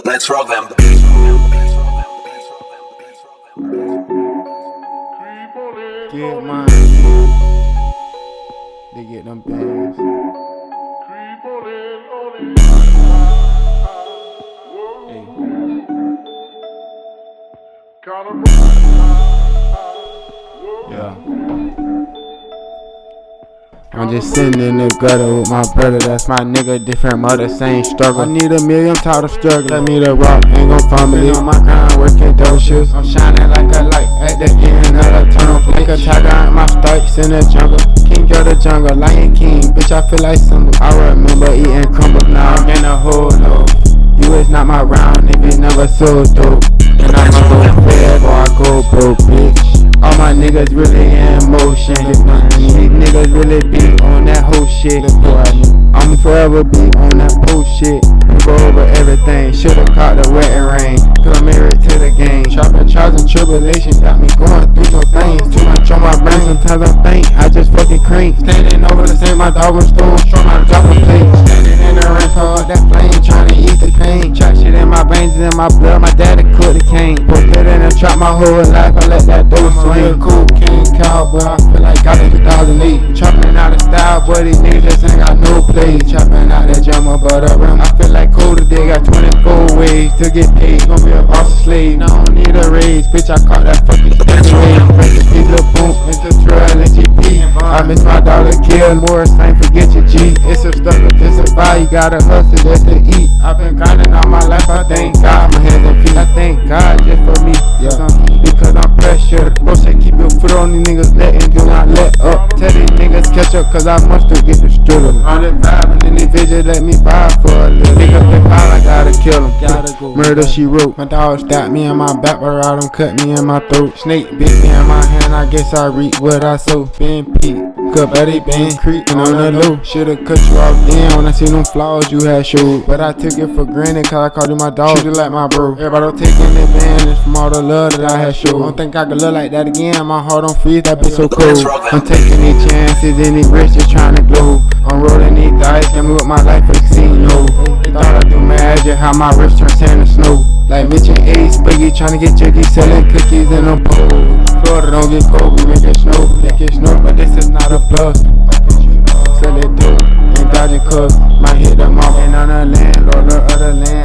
Let's roll them. Get mine. They get them bands. Hey. Yeah. I'm just sitting in the gutter with my brother, that's my nigga, different mother, same struggle. I need $1 million, tired of struggle. Let me the rock, ain't gon' fumble it. On my grind, working double shifts. I'm shining like a light at the end of the tunnel. Like a tiger in my stripes in the jungle. King of the jungle, Lion King, bitch, I feel like Simba. I remember eating crumbles, now I'm in a hole, though. You is not my round, if you never sold dope. And I'm a go fed or I go broke, bitch. All my niggas really in motion. These niggas really be on that whole shit. I'ma forever be on that bullshit. Go over everything. Should've caught the wet and rain. Cause I'm married to the game. Chopping trials and tribulations got me going through some things. Too much on my brain, sometimes I faint. I just fucking crank. Standing over the same, my dog was stone strong. I drop a plate. Standing in the rain, so up that flame, trying to eat the pain. Trap shit in my veins, in my blood. My daddy cooked the cane. Put it in and trap my whole life. I let that door swing. Cool king cowboy, I feel like got it 2008. Chopping out of style, but these niggas just ain't got no play. Chopping out that jammer, but I feel like cold today. Got 24 ways to get paid. Gonna be a boss or slave. Now I don't need a raise, bitch. I caught that fucking steady wave. Break the piece of boom into Trail and GP. I miss my dollar kill, more same, forget your G. It's a struggle, it's a buy, you gotta hustle just to eat. I've been grinding all my life, I thank God, my hands and feet. I thank God just for me, yeah. Because I'm pressured. Bro say keep your foot on these niggas' neck and do not let up. Tell these niggas catch up, cause I must have get the struggle. On the vibe and then these bitches let me vibe for a little. Pick up the file, I gotta kill him. Gotta go. Murder she wrote. My dog stabbed me in my back, but I don't cut me in my throat. Snake bit me in my hand, I guess I reap what I sow. Been Pete, good buddy, been creeping on the low. Should've cut you off then when I seen them flaws you had showed. But I took it for granted, cause I called you my dog. Treat it like my bro. Everybody taking advantage from all the love that I had showed. Don't think I could look like that again, my heart on freeze, that bitch so cold. I'm taking these chances and these risks just trying to glow. I'm rolling these dice, got me with my life for the casino. They thought I do magic, how my wrist turned sand to snow. Like Mitch and Ace, Biggie trying to get jiggy, selling cookies in them poles. Florida don't get cold, we make it snow. Make it snow, but this is not a plus. Sell it dope, ain't dodging cuffs. Might hit them off, ain't on the landlord or other land.